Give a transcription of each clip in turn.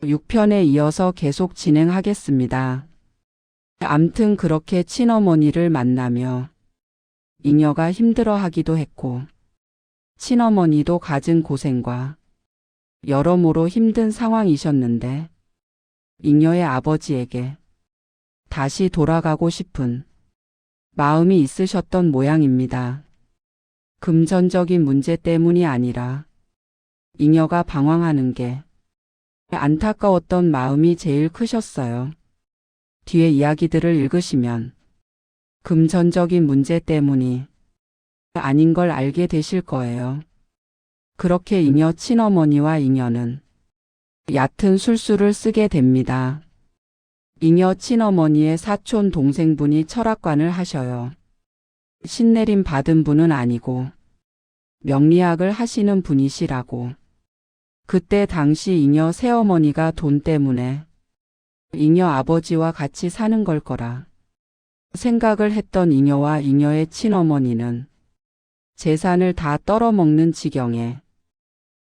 6편에 이어서 계속 진행하겠습니다. 암튼 그렇게 친어머니를 만나며 잉여가 힘들어하기도 했고 친어머니도 갖은 고생과 여러모로 힘든 상황이셨는데 잉여의 아버지에게 다시 돌아가고 싶은 마음이 있으셨던 모양입니다. 금전적인 문제 때문이 아니라 잉여가 방황하는 게 안타까웠던 마음이 제일 크셨어요. 뒤에 이야기들을 읽으시면 금전적인 문제 때문이 아닌 걸 알게 되실 거예요. 그렇게 잉여 친어머니와 잉여는 얕은 술수를 쓰게 됩니다. 잉여 친어머니의 사촌 동생분이 철학관을 하셔요. 신내림 받은 분은 아니고 명리학을 하시는 분이시라고. 그때 당시 잉여 새어머니가 돈 때문에 잉여 아버지와 같이 사는 걸 거라 생각을 했던 잉여와 잉여의 친어머니는 재산을 다 떨어먹는 지경에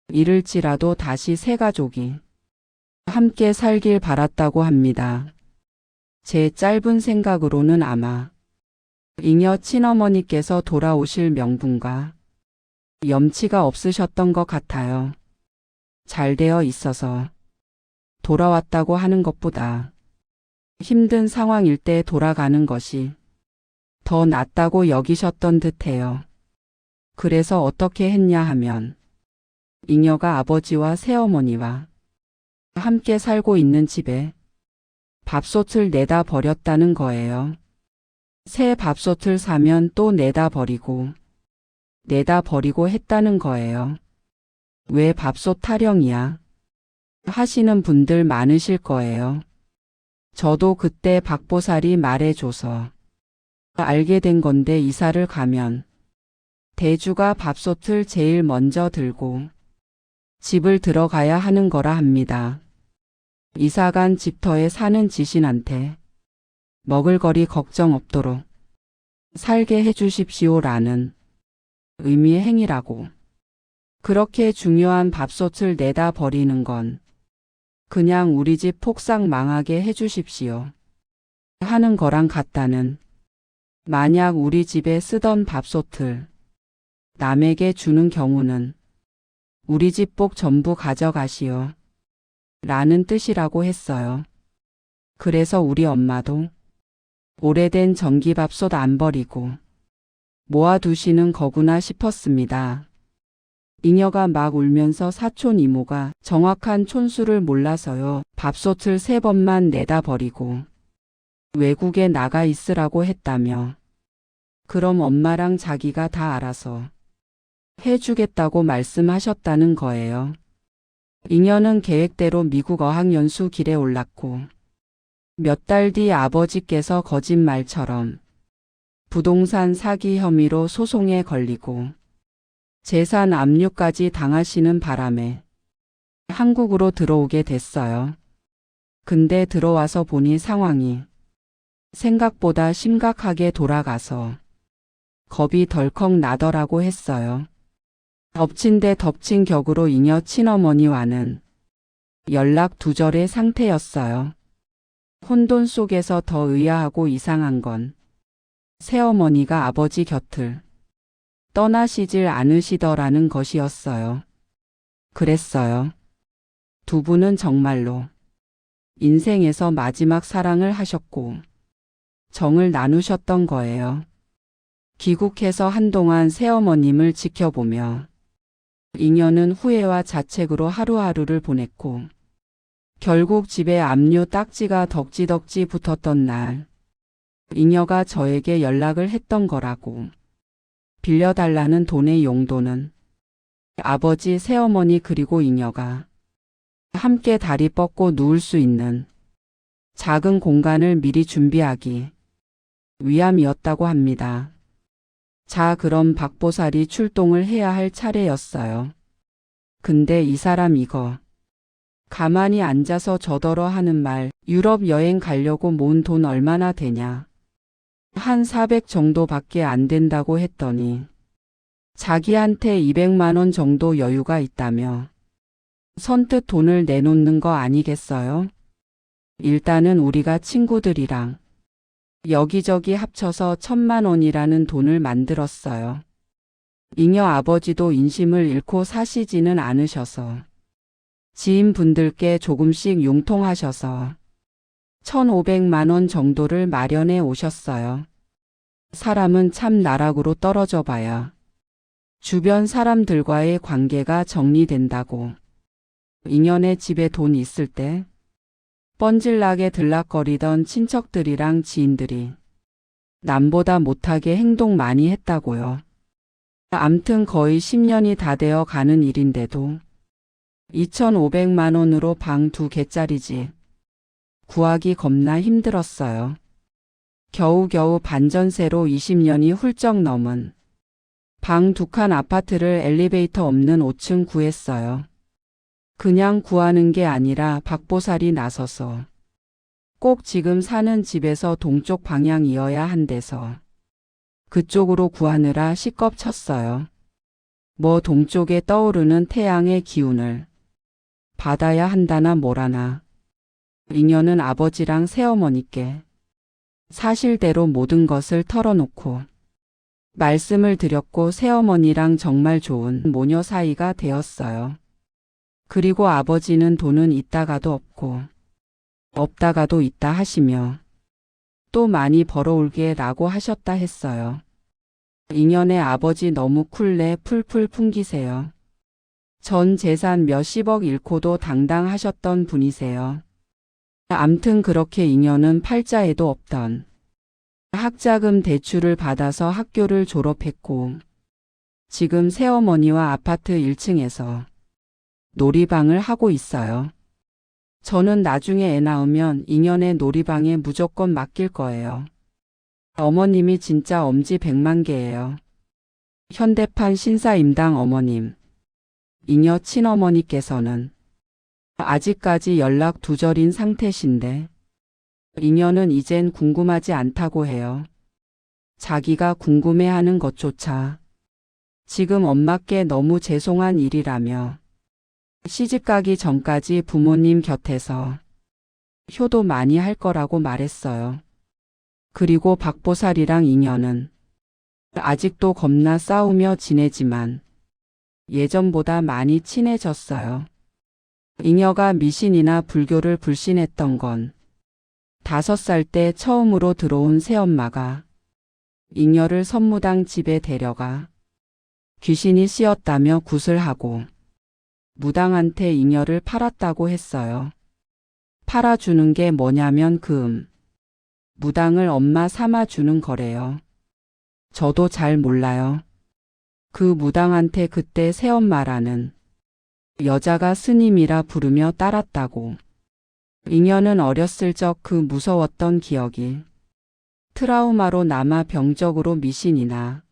이를지라도 다시 세 가족이 함께 살길 바랐다고 합니다. 제 짧은 생각으로는 아마 잉여 친어머니께서 돌아오실 명분과 염치가 없으셨던 것 같아요. 잘 되어 있어서 돌아왔다고 하는 것보다 힘든 상황일 때 돌아가는 것이 더 낫다고 여기셨던 듯해요. 그래서 어떻게 했냐 하면 잉여가 아버지와 새어머니와 함께 살고 있는 집에 밥솥을 내다 버렸다는 거예요. 새 밥솥을 사면 또 내다 버리고 했다는 거예요. 왜 밥솥 타령이야? 하시는 분들 많으실 거예요. 저도 그때 박보살이 말해줘서 알게 된 건데 이사를 가면 대주가 밥솥을 제일 먼저 들고 집을 들어가야 하는 거라 합니다. 이사간 집터에 사는 지신한테 먹을거리 걱정 없도록 살게 해주십시오라는 의미의 행위라고. 그렇게 중요한 밥솥을 내다 버리는 건 그냥 우리 집 폭삭 망하게 해주십시오 하는 거랑 같다는. 만약 우리 집에 쓰던 밥솥을 남에게 주는 경우는 우리 집 복 전부 가져가시오 라는 뜻이라고 했어요. 그래서 우리 엄마도 오래된 전기밥솥 안 버리고 모아두시는 거구나 싶었습니다. 잉여가 막 울면서 사촌 이모가 정확한 촌수를 몰라서요. 밥솥을 3번만 내다 버리고 외국에 나가 있으라고 했다며. 그럼 엄마랑 자기가 다 알아서 해주겠다고 말씀하셨다는 거예요. 잉여는 계획대로 미국 어학연수 길에 올랐고 몇 달 뒤 아버지께서 거짓말처럼 부동산 사기 혐의로 소송에 걸리고 재산 압류까지 당하시는 바람에 한국으로 들어오게 됐어요. 근데 들어와서 보니 상황이 생각보다 심각하게 돌아가서 겁이 덜컥 나더라고 했어요. 덮친 데 덮친 격으로 잉여 친어머니와는 연락 두절의 상태였어요. 혼돈 속에서 더 의아하고 이상한 건 새어머니가 아버지 곁을 떠나시질 않으시더라는 것이었어요. 그랬어요. 두 분은 정말로 인생에서 마지막 사랑을 하셨고 정을 나누셨던 거예요. 귀국해서 한동안 새어머님을 지켜보며 잉여는 후회와 자책으로 하루하루를 보냈고 결국 집에 압류 딱지가 덕지덕지 붙었던 날 잉여가 저에게 연락을 했던 거라고. 빌려달라는 돈의 용도는 아버지, 새어머니 그리고 잉여가 함께 다리 뻗고 누울 수 있는 작은 공간을 미리 준비하기 위함이었다고 합니다. 자, 그럼 박보살이 출동을 해야 할 차례였어요. 근데 이 사람 이거 가만히 앉아서 저더러 하는 말, 유럽 여행 가려고 모은 돈 얼마나 되냐? 한 400 정도밖에 안 된다고 했더니 자기한테 200만 원 정도 여유가 있다며 선뜻 돈을 내놓는 거 아니겠어요? 일단은 우리가 친구들이랑 여기저기 합쳐서 1,000만 원이라는 돈을 만들었어요. 잉여 아버지도 인심을 잃고 사시지는 않으셔서 지인분들께 조금씩 융통하셔서 1,500만 원 정도를 마련해 오셨어요. 사람은 참 나락으로 떨어져 봐야 주변 사람들과의 관계가 정리된다고. 잉여네 집에 돈 있을 때 뻔질나게 들락거리던 친척들이랑 지인들이 남보다 못하게 행동 많이 했다고요. 암튼 거의 10년이 다 되어 가는 일인데도 2,500만 원으로 방 2개짜리 집 구하기 겁나 힘들었어요. 겨우겨우 반전세로 20년이 훌쩍 넘은 방 2칸 아파트를 엘리베이터 없는 5층 구했어요. 그냥 구하는 게 아니라 박보살이 나서서 꼭 지금 사는 집에서 동쪽 방향이어야 한대서 그쪽으로 구하느라 시겁 쳤어요. 뭐 동쪽에 떠오르는 태양의 기운을 받아야 한다나 뭐라나. 잉여는 아버지랑 새어머니께 사실대로 모든 것을 털어놓고 말씀을 드렸고 새어머니랑 정말 좋은 모녀 사이가 되었어요. 그리고 아버지는 돈은 있다가도 없고 없다가도 있다 하시며 또 많이 벌어올게 라고 하셨다 했어요. 잉여네 아버지 너무 쿨내 풀풀 풍기세요. 전 재산 몇십억 잃고도 당당하셨던 분이세요. 암튼 그렇게 잉여는 팔자에도 없던 학자금 대출을 받아서 학교를 졸업했고 지금 새어머니와 아파트 1층에서 놀이방을 하고 있어요. 저는 나중에 애 낳으면 잉여네 놀이방에 무조건 맡길 거예요. 어머님이 진짜 엄지 100만 개예요. 현대판 신사임당 어머님. 잉여 친어머니께서는 아직까지 연락 두절인 상태신데 잉여는 이젠 궁금하지 않다고 해요. 자기가 궁금해하는 것조차 지금 엄마께 너무 죄송한 일이라며 시집가기 전까지 부모님 곁에서 효도 많이 할 거라고 말했어요. 그리고 박보살이랑 잉여는 아직도 겁나 싸우며 지내지만 예전보다 많이 친해졌어요. 잉여가 미신이나 불교를 불신했던 건 5살 때 처음으로 들어온 새엄마가 잉여를 선무당 집에 데려가 귀신이 씌었다며 굿을 하고 무당한테 잉여를 팔았다고 했어요. 팔아주는 게 뭐냐면 무당을 엄마 삼아주는 거래요. 저도 잘 몰라요. 그 무당한테 그때 새엄마라는 여자가 스님이라 부르며 따랐다고. 잉여는 어렸을 적 그 무서웠던 기억이 트라우마로 남아 병적으로 미신이나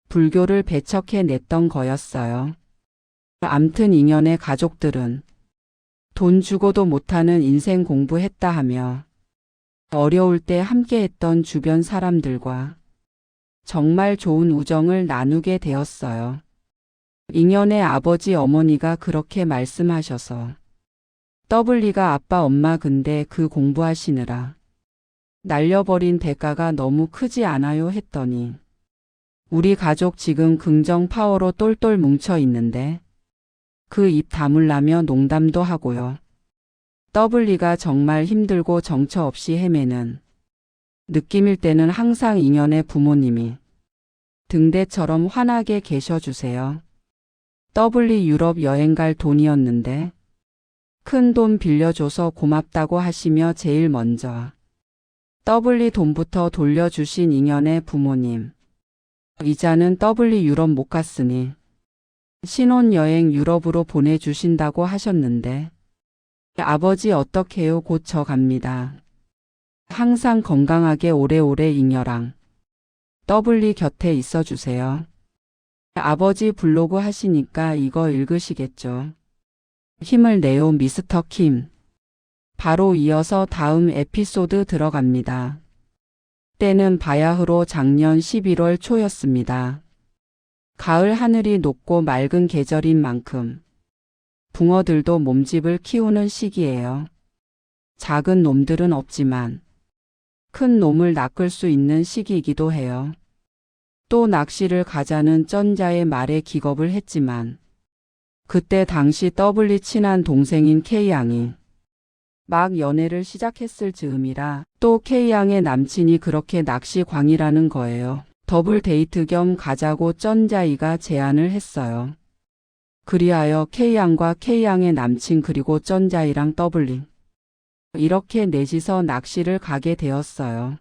불교를 배척해냈던 거였어요. 암튼 잉여네 가족들은 돈 주고도 못하는 인생 공부했다 하며 어려울 때 함께했던 주변 사람들과 정말 좋은 우정을 나누게 되었어요. 잉여네 아버지 어머니가 그렇게 말씀하셔서 떠블리가 아빠 엄마 근데 그 공부하시느라 날려버린 대가가 너무 크지 않아요 했더니 우리 가족 지금 긍정 파워로 똘똘 뭉쳐 있는데 그 입 다물라며 농담도 하고요. 떠블리가 정말 힘들고 정처 없이 헤매는 느낌일 때는 항상 잉여네 부모님이 등대처럼 환하게 계셔주세요. 떠블리 유럽 여행 갈 돈이었는데 큰 돈 빌려줘서 고맙다고 하시며 제일 먼저 떠블리 돈부터 돌려주신 잉여네 부모님. 이자는 떠블리 유럽 못 갔으니 신혼여행 유럽으로 보내주신다고 하셨는데 아버지 어떡해요 곧 저 갑니다. 항상 건강하게 오래오래 잉여랑 떠블리 곁에 있어주세요. 아버지 블로그 하시니까 이거 읽으시겠죠. 힘을 내요 미스터 킴. 바로 이어서 다음 에피소드 들어갑니다. 때는 바야흐로 작년 11월 초였습니다. 가을 하늘이 높고 맑은 계절인 만큼 붕어들도 몸집을 키우는 시기예요. 작은 놈들은 없지만 큰 놈을 낚을 수 있는 시기이기도 해요. 또 낚시를 가자는 쩐자의 말에 기겁을 했지만 그때 당시 더블리 친한 동생인 K양이 막 연애를 시작했을 즈음이라 또 K양의 남친이 그렇게 낚시 광이라는 거예요. 더블 데이트 겸 가자고 쩐자이가 제안을 했어요. 그리하여 K양과 K양의 남친 그리고 쩐자이랑 더블리 이렇게 넷이서 낚시를 가게 되었어요.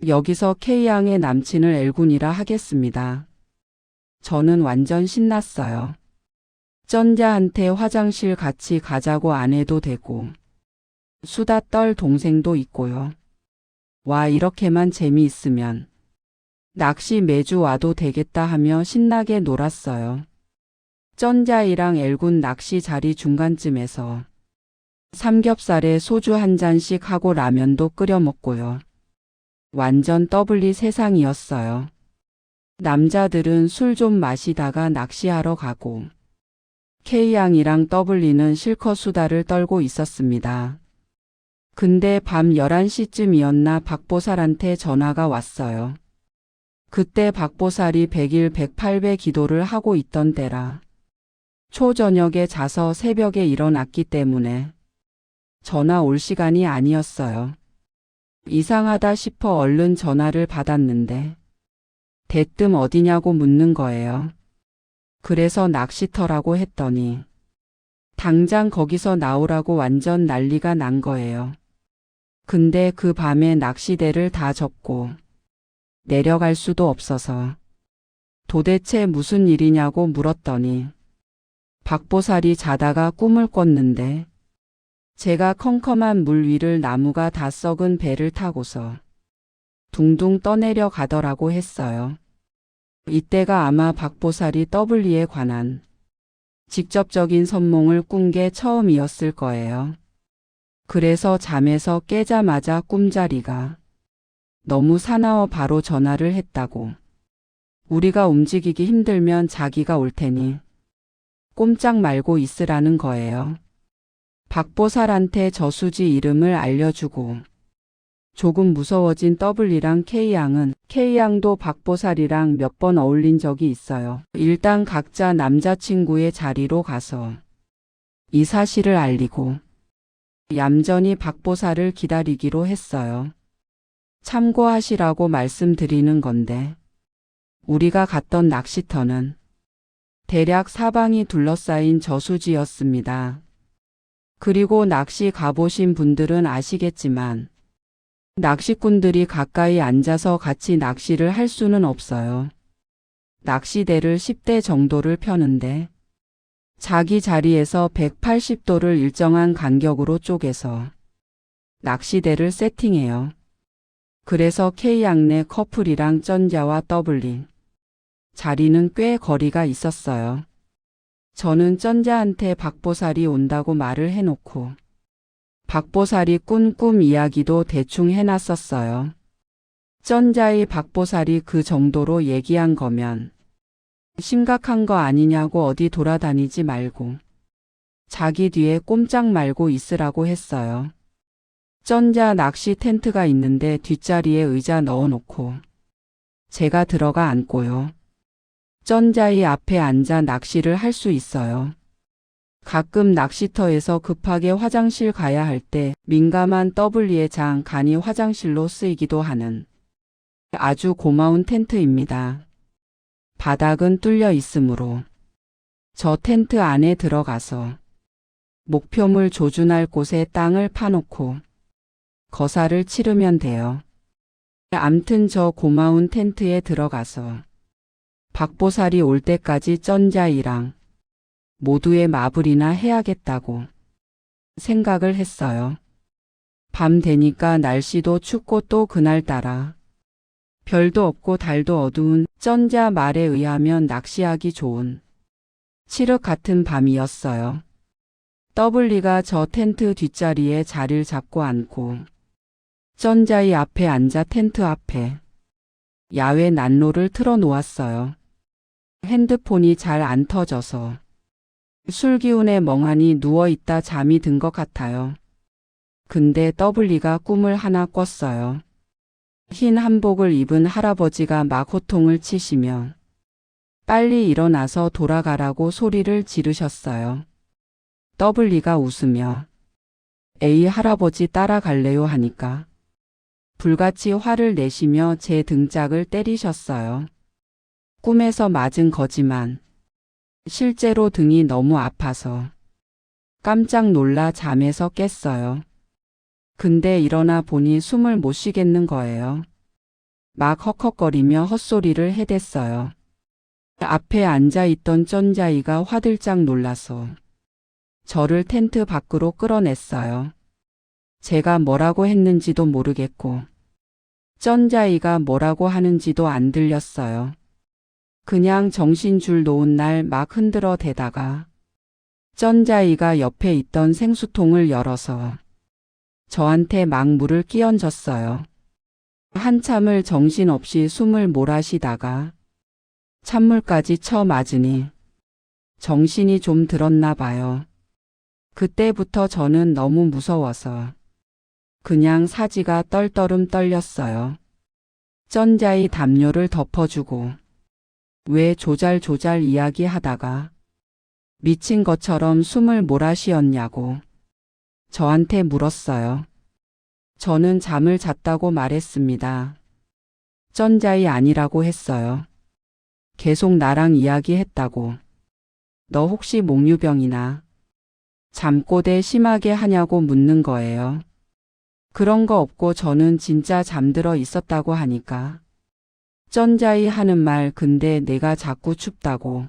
여기서 K양의 남친을 L군이라 하겠습니다. 저는 완전 신났어요. 쩐자한테 화장실 같이 가자고 안 해도 되고 수다 떨 동생도 있고요. 와, 이렇게만 재미있으면 낚시 매주 와도 되겠다 하며 신나게 놀았어요. 쩐자이랑 L군 낚시 자리 중간쯤에서 삼겹살에 소주 한 잔씩 하고 라면도 끓여 먹고요. 완전 더블리 세상이었어요. 남자들은 술 좀 마시다가 낚시하러 가고 K양이랑 더블리는 실컷 수다를 떨고 있었습니다. 근데 밤 11시쯤이었나 박보살한테 전화가 왔어요. 그때 박보살이 100일 108배 기도를 하고 있던 때라 초저녁에 자서 새벽에 일어났기 때문에 전화 올 시간이 아니었어요. 이상하다 싶어 얼른 전화를 받았는데 대뜸 어디냐고 묻는 거예요. 그래서 낚시터라고 했더니 당장 거기서 나오라고 완전 난리가 난 거예요. 근데 그 밤에 낚시대를 다 접고 내려갈 수도 없어서 도대체 무슨 일이냐고 물었더니 박보살이 자다가 꿈을 꿨는데 제가 컴컴한 물 위를 나무가 다 썩은 배를 타고서 둥둥 떠내려 가더라고 했어요. 이때가 아마 박보살이 더블리에 관한 직접적인 선몽을 꾼 게 처음이었을 거예요. 그래서 잠에서 깨자마자 꿈자리가 너무 사나워 바로 전화를 했다고. 우리가 움직이기 힘들면 자기가 올 테니 꼼짝 말고 있으라는 거예요. 박보살한테 저수지 이름을 알려주고 조금 무서워진 더블리랑 K양은 K양도 박보살이랑 몇 번 어울린 적이 있어요. 일단 각자 남자친구의 자리로 가서 이 사실을 알리고 얌전히 박보살을 기다리기로 했어요. 참고하시라고 말씀드리는 건데 우리가 갔던 낚시터는 대략 사방이 둘러싸인 저수지였습니다. 그리고 낚시 가보신 분들은 아시겠지만 낚시꾼들이 가까이 앉아서 같이 낚시를 할 수는 없어요. 낚시대를 10대 정도를 펴는데 자기 자리에서 180도를 일정한 간격으로 쪼개서 낚시대를 세팅해요. 그래서 K양내 커플이랑 쩐자와 더블리 자리는 꽤 거리가 있었어요. 저는 쩐자한테 박보살이 온다고 말을 해놓고 박보살이 꾼 꿈 이야기도 대충 해놨었어요. 쩐자의 박보살이 그 정도로 얘기한 거면 심각한 거 아니냐고 어디 돌아다니지 말고 자기 뒤에 꼼짝 말고 있으라고 했어요. 쩐자 낚시 텐트가 있는데 뒷자리에 의자 넣어놓고 제가 들어가 앉고요. 쩐자의 앞에 앉아 낚시를 할 수 있어요. 가끔 낚시터에서 급하게 화장실 가야 할 때 민감한 더블리의 장 간이 화장실로 쓰이기도 하는 아주 고마운 텐트입니다. 바닥은 뚫려 있으므로 저 텐트 안에 들어가서 목표물 조준할 곳에 땅을 파놓고 거사를 치르면 돼요. 암튼 저 고마운 텐트에 들어가서 박보살이 올 때까지 쩐자이랑 모두의 마블이나 해야겠다고 생각을 했어요. 밤 되니까 날씨도 춥고 또 그날따라 별도 없고 달도 어두운 쩐자 말에 의하면 낚시하기 좋은 칠흑 같은 밤이었어요. 더블리가 저 텐트 뒷자리에 자리를 잡고 앉고 쩐자이 앞에 앉아 텐트 앞에 야외 난로를 틀어 놓았어요. 핸드폰이 잘 안 터져서 술 기운에 멍하니 누워있다 잠이 든 것 같아요. 근데 더블리가 꿈을 하나 꿨어요. 흰 한복을 입은 할아버지가 막 호통을 치시며 빨리 일어나서 돌아가라고 소리를 지르셨어요. 더블리가 웃으며 에이 할아버지 따라갈래요 하니까 불같이 화를 내시며 제 등짝을 때리셨어요. 꿈에서 맞은 거지만 실제로 등이 너무 아파서 깜짝 놀라 잠에서 깼어요. 근데 일어나 보니 숨을 못 쉬겠는 거예요. 막 헉헉거리며 헛소리를 해댔어요. 앞에 앉아있던 쩐자이가 화들짝 놀라서 저를 텐트 밖으로 끌어냈어요. 제가 뭐라고 했는지도 모르겠고 쩐자이가 뭐라고 하는지도 안 들렸어요. 그냥 정신줄 놓은 날 막 흔들어 대다가 쩐자이가 옆에 있던 생수통을 열어서 저한테 막 물을 끼얹었어요. 한참을 정신없이 숨을 몰아쉬다가 찬물까지 쳐맞으니 정신이 좀 들었나 봐요. 그때부터 저는 너무 무서워서 그냥 사지가 떨떠름 떨렸어요. 쩐자이 담요를 덮어주고 왜 조잘조잘 이야기하다가 미친 것처럼 숨을 몰아쉬었냐고 저한테 물었어요. 저는 잠을 잤다고 말했습니다. 쩐자이 아니라고 했어요. 계속 나랑 이야기했다고. 너 혹시 몽유병이나 잠꼬대 심하게 하냐고 묻는 거예요. 그런 거 없고 저는 진짜 잠들어 있었다고 하니까. 쩐자이 하는 말 근데 내가 자꾸 춥다고.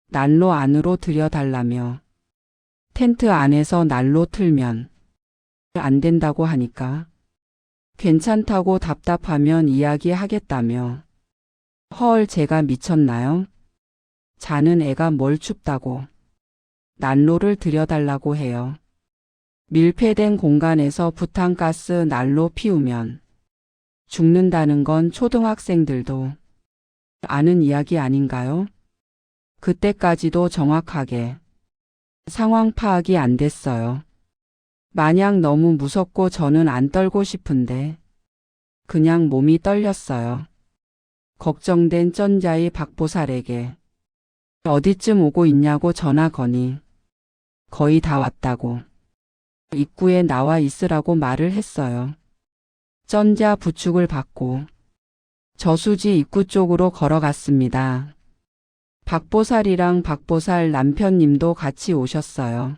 난로 안으로 들여달라며. 텐트 안에서 난로 틀면 안 된다고 하니까. 괜찮다고 답답하면 이야기하겠다며. 헐 제가 미쳤나요? 자는 애가 뭘 춥다고. 난로를 들여달라고 해요. 밀폐된 공간에서 부탄가스 난로 피우면 죽는다는 건 초등학생들도 아는 이야기 아닌가요? 그때까지도 정확하게 상황 파악이 안 됐어요. 마냥 너무 무섭고 저는 안 떨고 싶은데 그냥 몸이 떨렸어요. 걱정된 쩐자이 박보살에게 어디쯤 오고 있냐고 전화 거니 거의 다 왔다고. 입구에 나와 있으라고 말을 했어요. 쩐자 부축을 받고 저수지 입구 쪽으로 걸어갔습니다. 박보살이랑 박보살 남편님도 같이 오셨어요.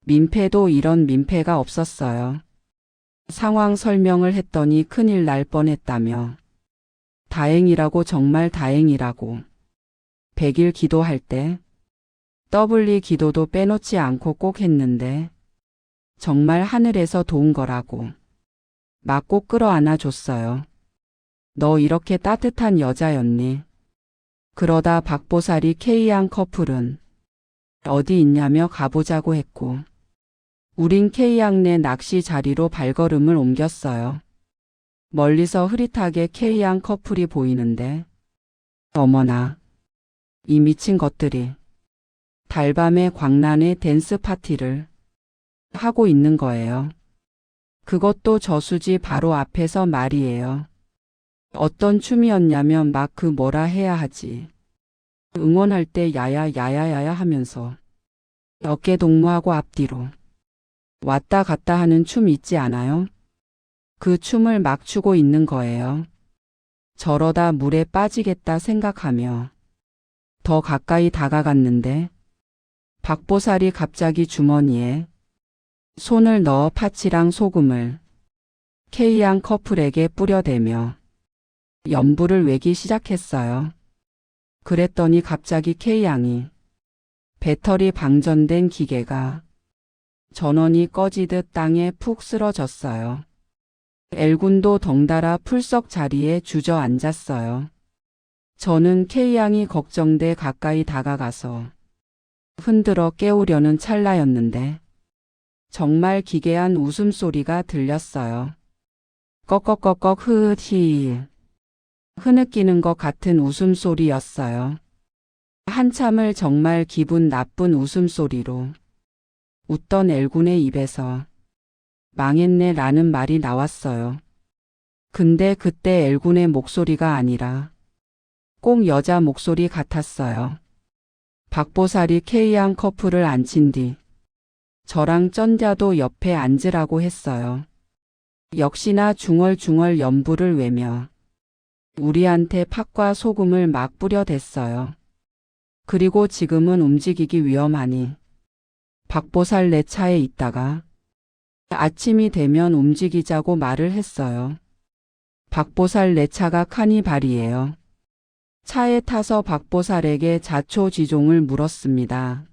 민폐도 이런 민폐가 없었어요. 상황 설명을 했더니 큰일 날 뻔했다며. 다행이라고 정말 다행이라고. 100일 기도할 때 더블리 기도도 빼놓지 않고 꼭 했는데 정말 하늘에서 도운 거라고. 막 꼭 끌어안아 줬어요. 너 이렇게 따뜻한 여자였니? 그러다 박보살이 K양 커플은 어디 있냐며 가보자고 했고 우린 K양 내 낚시 자리로 발걸음을 옮겼어요. 멀리서 흐릿하게 K양 커플이 보이는데 어머나 이 미친 것들이 달밤에 광란의 댄스 파티를 하고 있는 거예요. 그것도 저수지 바로 앞에서 말이에요. 어떤 춤이었냐면 막 그 뭐라 해야 하지. 응원할 때 야야야야야야 하면서 어깨 동무하고 앞뒤로 왔다 갔다 하는 춤 있지 않아요? 그 춤을 막 추고 있는 거예요. 저러다 물에 빠지겠다 생각하며 더 가까이 다가갔는데 박보살이 갑자기 주머니에 손을 넣어 파치랑 소금을 K양 커플에게 뿌려대며 연부를 외기 시작했어요. 그랬더니 갑자기 K양이 배터리 방전된 기계가 전원이 꺼지듯 땅에 푹 쓰러졌어요. L군도 덩달아 풀썩 자리에 주저앉았어요. 저는 K양이 걱정돼 가까이 다가가서 흔들어 깨우려는 찰나였는데 정말 기괴한 웃음소리가 들렸어요. 꺽꺽꺽꺽 흐흐히 흐느끼는 것 같은 웃음소리였어요. 한참을 정말 기분 나쁜 웃음소리로 웃던 엘군의 입에서 망했네 라는 말이 나왔어요. 근데 그때 엘군의 목소리가 아니라 꼭 여자 목소리 같았어요. 박보살이 K양 커플을 앉힌 뒤 저랑 쩐자도 옆에 앉으라고 했어요. 역시나 중얼중얼 연부를 외며 우리한테 팥과 소금을 막 뿌려댔어요. 그리고 지금은 움직이기 위험하니 박보살 내 차에 있다가 아침이 되면 움직이자고 말을 했어요. 박보살 내 차가 카니발이에요. 차에 타서 박보살에게 자초지종을 물었습니다.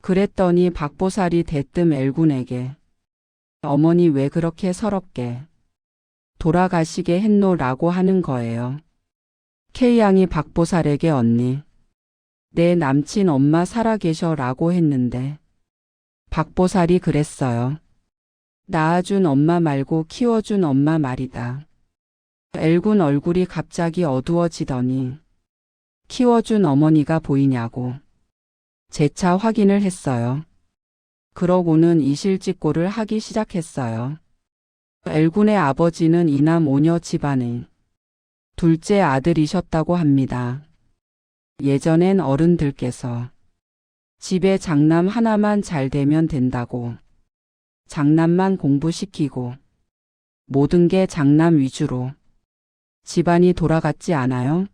그랬더니 박보살이 대뜸 엘군에게 어머니 왜 그렇게 서럽게 돌아가시게 했노 라고 하는 거예요. K양이 박보살에게 언니, 내 남친 엄마 살아계셔 라고 했는데 박보살이 그랬어요. 낳아준 엄마 말고 키워준 엄마 말이다. 엘군 얼굴이 갑자기 어두워지더니 키워준 어머니가 보이냐고 재차 확인을 했어요. 그러고는 이실직고를 하기 시작했어요. 엘군의 아버지는 이남 오녀 집안의 둘째 아들이셨다고 합니다. 예전엔 어른들께서 집에 장남 하나만 잘 되면 된다고 장남만 공부시키고 모든 게 장남 위주로 집안이 돌아갔지 않아요?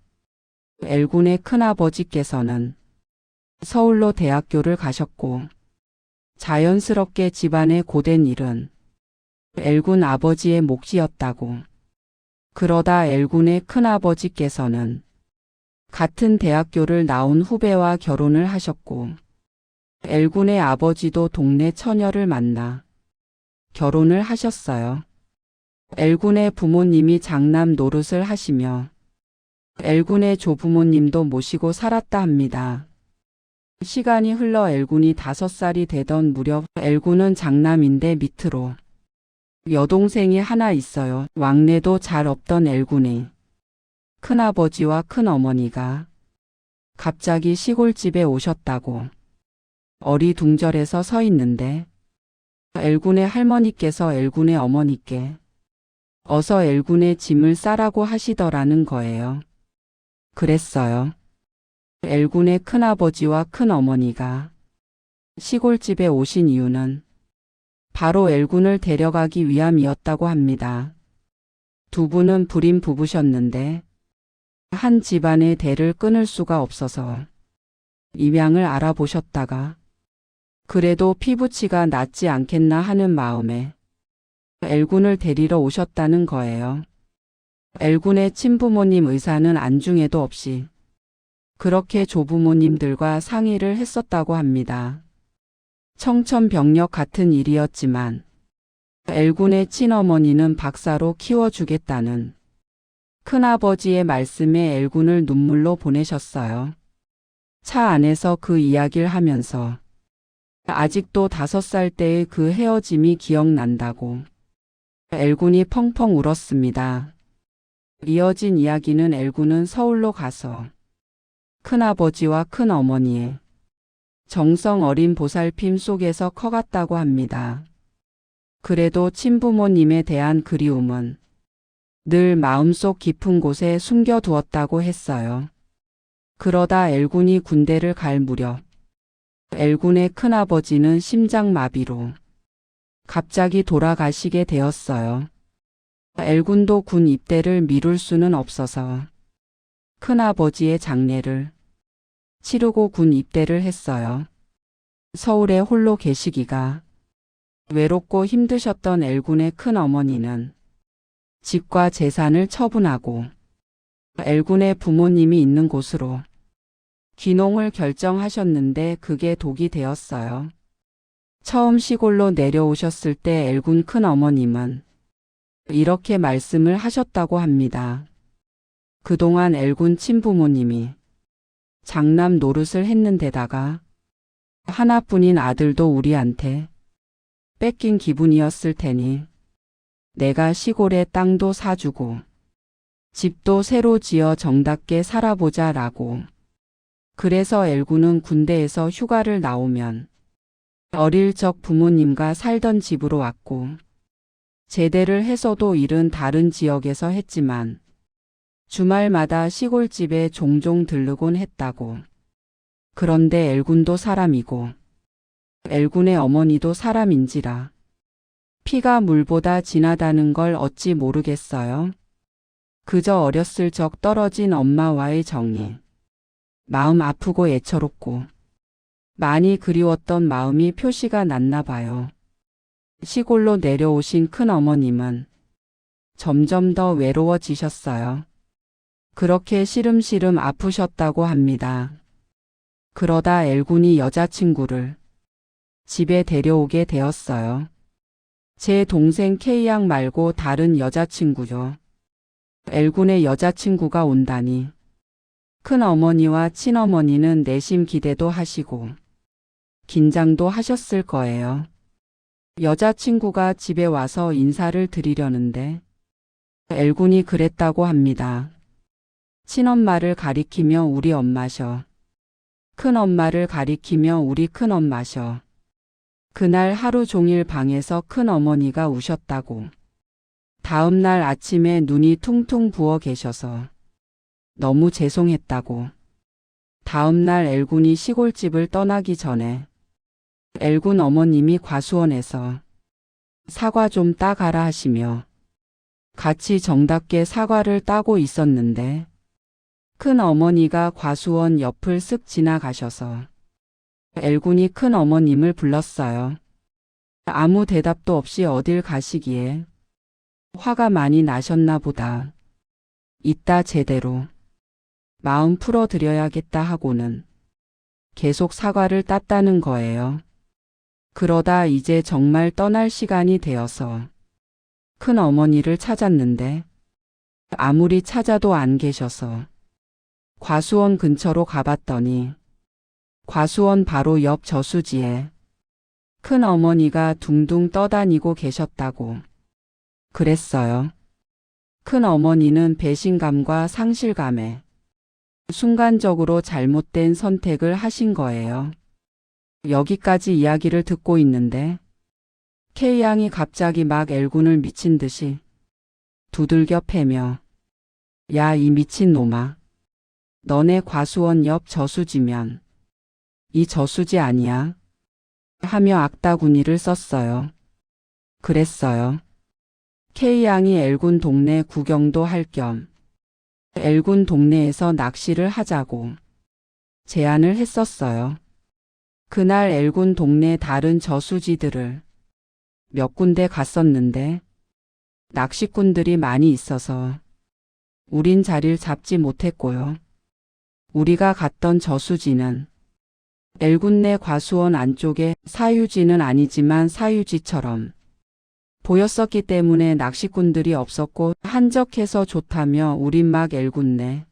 엘군의 큰아버지께서는 서울로 대학교를 가셨고 자연스럽게 집안의 고된 일은 엘군 아버지의 몫이었다고. 그러다 엘군의 큰아버지께서는 같은 대학교를 나온 후배와 결혼을 하셨고 엘군의 아버지도 동네 처녀를 만나 결혼을 하셨어요. 엘군의 부모님이 장남 노릇을 하시며 엘군의 조부모님도 모시고 살았다 합니다. 시간이 흘러 엘군이 5살이 되던 무렵 엘군은 장남인데 밑으로 여동생이 하나 있어요. 왕래도 잘 없던 엘군의 큰아버지와 큰어머니가 갑자기 시골집에 오셨다고 어리둥절해서 서 있는데 엘군의 할머니께서 엘군의 어머니께 어서 엘군의 짐을 싸라고 하시더라는 거예요. 그랬어요. 엘군의 큰아버지와 큰어머니가 시골집에 오신 이유는 바로 엘군을 데려가기 위함이었다고 합니다. 두 분은 불임 부부셨는데 한 집안의 대를 끊을 수가 없어서 입양을 알아보셨다가 그래도 피부치가 낫지 않겠나 하는 마음에 엘군을 데리러 오셨다는 거예요. 엘군의 친부모님 의사는 안중에도 없이 그렇게 조부모님들과 상의를 했었다고 합니다. 청천벽력 같은 일이었지만 엘군의 친어머니는 박사로 키워주겠다는 큰아버지의 말씀에 엘군을 눈물로 보내셨어요. 차 안에서 그 이야기를 하면서 아직도 5살 때의 그 헤어짐이 기억난다고 엘군이 펑펑 울었습니다. 이어진 이야기는 엘군은 서울로 가서 큰아버지와 큰어머니의 정성 어린 보살핌 속에서 커갔다고 합니다. 그래도 친부모님에 대한 그리움은 늘 마음속 깊은 곳에 숨겨두었다고 했어요. 그러다 엘군이 군대를 갈 무렵 엘군의 큰아버지는 심장마비로 갑자기 돌아가시게 되었어요. 엘군도 군 입대를 미룰 수는 없어서 큰아버지의 장례를 치르고 군 입대를 했어요. 서울에 홀로 계시기가 외롭고 힘드셨던 엘군의 큰어머니는 집과 재산을 처분하고 엘군의 부모님이 있는 곳으로 귀농을 결정하셨는데 그게 독이 되었어요. 처음 시골로 내려오셨을 때 엘군 큰어머님은 이렇게 말씀을 하셨다고 합니다. 그동안 엘군 친부모님이 장남 노릇을 했는데다가 하나뿐인 아들도 우리한테 뺏긴 기분이었을 테니 내가 시골에 땅도 사주고 집도 새로 지어 정답게 살아보자 라고 그래서 엘군은 군대에서 휴가를 나오면 어릴 적 부모님과 살던 집으로 왔고, 제대를 해서도 일은 다른 지역에서 했지만 주말마다 시골집에 종종 들르곤 했다고. 그런데 엘군도 사람이고 엘군의 어머니도 사람인지라 피가 물보다 진하다는 걸 어찌 모르겠어요. 그저 어렸을 적 떨어진 엄마와의 정이 마음 아프고 애처롭고 많이 그리웠던 마음이 표시가 났나 봐요. 시골로 내려오신 큰어머님은 점점 더 외로워지셨어요. 그렇게 시름시름 아프셨다고 합니다. 그러다 엘군이 여자친구를 집에 데려오게 되었어요. 제 동생 K양 말고 다른 여자친구요. 엘군의 여자친구가 온다니. 큰어머니와 친어머니는 내심 기대도 하시고 긴장도 하셨을 거예요. 여자친구가 집에 와서 인사를 드리려는데 엘군이 그랬다고 합니다. 친엄마를 가리키며 우리 엄마셔. 큰엄마를 가리키며 우리 큰엄마셔. 그날 하루 종일 방에서 큰어머니가 우셨다고. 다음 날 아침에 눈이 퉁퉁 부어 계셔서 너무 죄송했다고. 다음 날 엘군이 시골집을 떠나기 전에 엘군 어머님이 과수원에서 사과 좀 따가라 하시며 같이 정답게 사과를 따고 있었는데 큰 어머니가 과수원 옆을 쓱 지나가셔서 엘군이 큰 어머님을 불렀어요. 아무 대답도 없이 어딜 가시기에 화가 많이 나셨나 보다. 이따 제대로 마음 풀어드려야겠다 하고는 계속 사과를 땄다는 거예요. 그러다 이제 정말 떠날 시간이 되어서 큰 어머니를 찾았는데 아무리 찾아도 안 계셔서 과수원 근처로 가봤더니 과수원 바로 옆 저수지에 큰 어머니가 둥둥 떠다니고 계셨다고. 그랬어요. 큰 어머니는 배신감과 상실감에 순간적으로 잘못된 선택을 하신 거예요. 여기까지 이야기를 듣고 있는데 K양이 갑자기 막 엘군을 미친 듯이 두들겨 패며 야, 이 미친 놈아. 너네 과수원 옆 저수지면 이 저수지 아니야? 하며 악다구니를 썼어요. 그랬어요. K양이 엘군 동네 구경도 할 겸 엘군 동네에서 낚시를 하자고 제안을 했었어요. 그날 엘군 동네 다른 저수지들을 몇 군데 갔었는데 낚시꾼들이 많이 있어서 우린 자리를 잡지 못했고요. 우리가 갔던 저수지는 엘군 내 과수원 안쪽에 사유지는 아니지만 사유지처럼 보였었기 때문에 낚시꾼들이 없었고 한적해서 좋다며 우린 막 엘군 내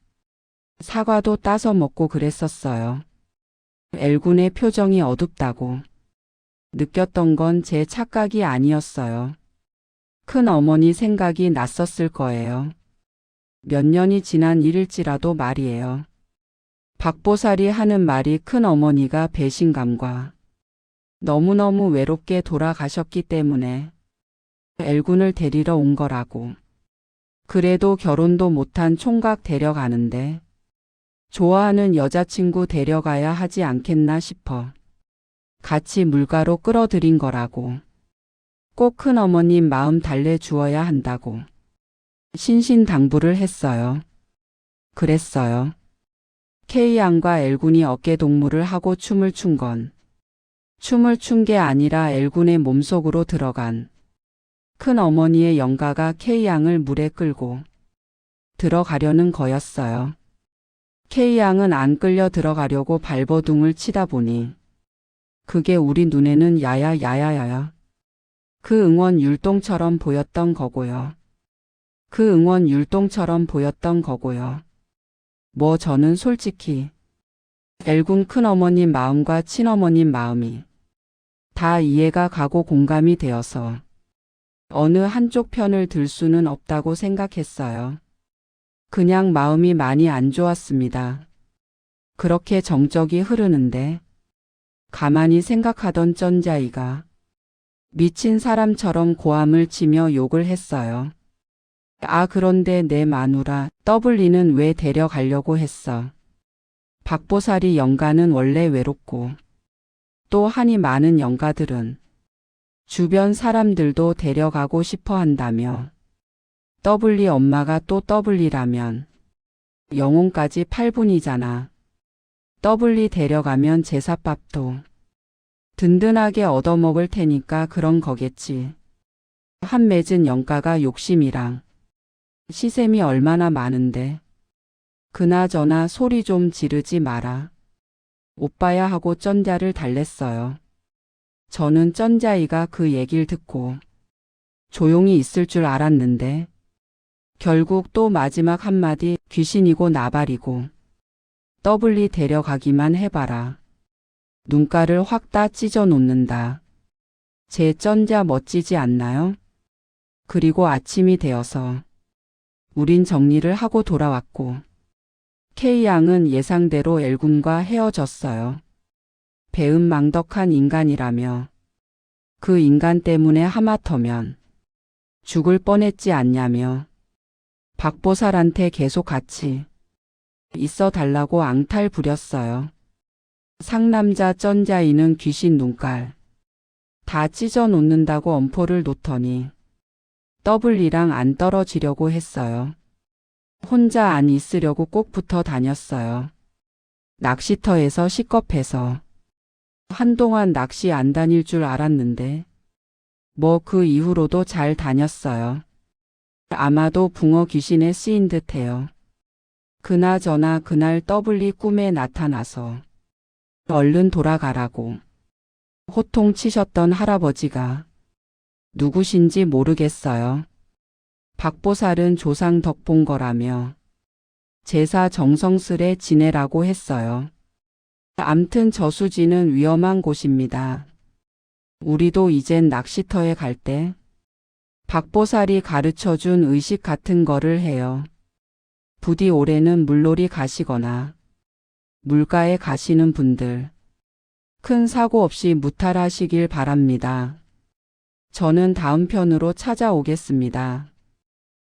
사과도 따서 먹고 그랬었어요. 엘군의 표정이 어둡다고 느꼈던 건 제 착각이 아니었어요. 큰 어머니 생각이 났었을 거예요. 몇 년이 지난 일일지라도 말이에요. 박보살이 하는 말이 큰 어머니가 배신감과 너무너무 외롭게 돌아가셨기 때문에 엘군을 데리러 온 거라고. 그래도 결혼도 못한 총각 데려가는데 좋아하는 여자친구 데려가야 하지 않겠나 싶어 같이 물가로 끌어들인 거라고. 꼭 큰 어머님 마음 달래주어야 한다고 신신당부를 했어요. 그랬어요. K양과 엘군이 어깨동무를 하고 춤을 춘 건 춤을 춘 게 아니라 엘군의 몸속으로 들어간 큰 어머니의 영가가 K양을 물에 끌고 들어가려는 거였어요. K양은 안 끌려 들어가려고 발버둥을 치다 보니 그게 우리 눈에는 야야야야야야. 그 응원 율동처럼 보였던 거고요. 그 응원 율동처럼 보였던 거고요. 뭐 저는 솔직히 엘군 큰어머님 마음과 친어머님 마음이 다 이해가 가고 공감이 되어서 어느 한쪽 편을 들 수는 없다고 생각했어요. 그냥 마음이 많이 안 좋았습니다. 그렇게 정적이 흐르는데 가만히 생각하던 쩐자이가 미친 사람처럼 고함을 치며 욕을 했어요. 아, 그런데 내 마누라 더블리는 왜 데려가려고 했어? 박보살이 영가는 원래 외롭고 또 한이 많은 영가들은 주변 사람들도 데려가고 싶어 한다며. 더블리 엄마가 또 더블리라면 영혼까지 8분이잖아. 더블리 데려가면 제사밥도 든든하게 얻어먹을 테니까 그런 거겠지. 한 맺은 영가가 욕심이랑 시샘이 얼마나 많은데. 그나저나 소리 좀 지르지 마라. 오빠야 하고 쩐자를 달랬어요. 저는 쩐자이가 그 얘기를 듣고 조용히 있을 줄 알았는데 결국 또 마지막 한마디 귀신이고 나발이고 더블리 데려가기만 해봐라. 눈가를 확 다 찢어 놓는다. 제 쩐자 멋지지 않나요? 그리고 아침이 되어서 우린 정리를 하고 돌아왔고 K양은 예상대로 엘군과 헤어졌어요. 배은망덕한 인간이라며 그 인간 때문에 하마터면 죽을 뻔했지 않냐며 박보살한테 계속 같이 있어 달라고 앙탈 부렸어요. 상남자 쩐자이는 귀신 눈깔 다 찢어 놓는다고 엄포를 놓더니 더블리랑 안 떨어지려고 했어요. 혼자 안 있으려고 꼭 붙어 다녔어요. 낚시터에서 식겁해서 한동안 낚시 안 다닐 줄 알았는데 뭐 그 이후로도 잘 다녔어요. 아마도 붕어 귀신에 쓰인 듯해요. 그나저나 그날 더블리 꿈에 나타나서 얼른 돌아가라고 호통치셨던 할아버지가 누구신지 모르겠어요. 박보살은 조상 덕본 거라며 제사 정성스레 지내라고 했어요. 암튼 저수지는 위험한 곳입니다. 우리도 이젠 낚시터에 갈 때 박보살이 가르쳐준 의식 같은 거를 해요. 부디 올해는 물놀이 가시거나 물가에 가시는 분들 큰 사고 없이 무탈하시길 바랍니다. 저는 다음 편으로 찾아오겠습니다.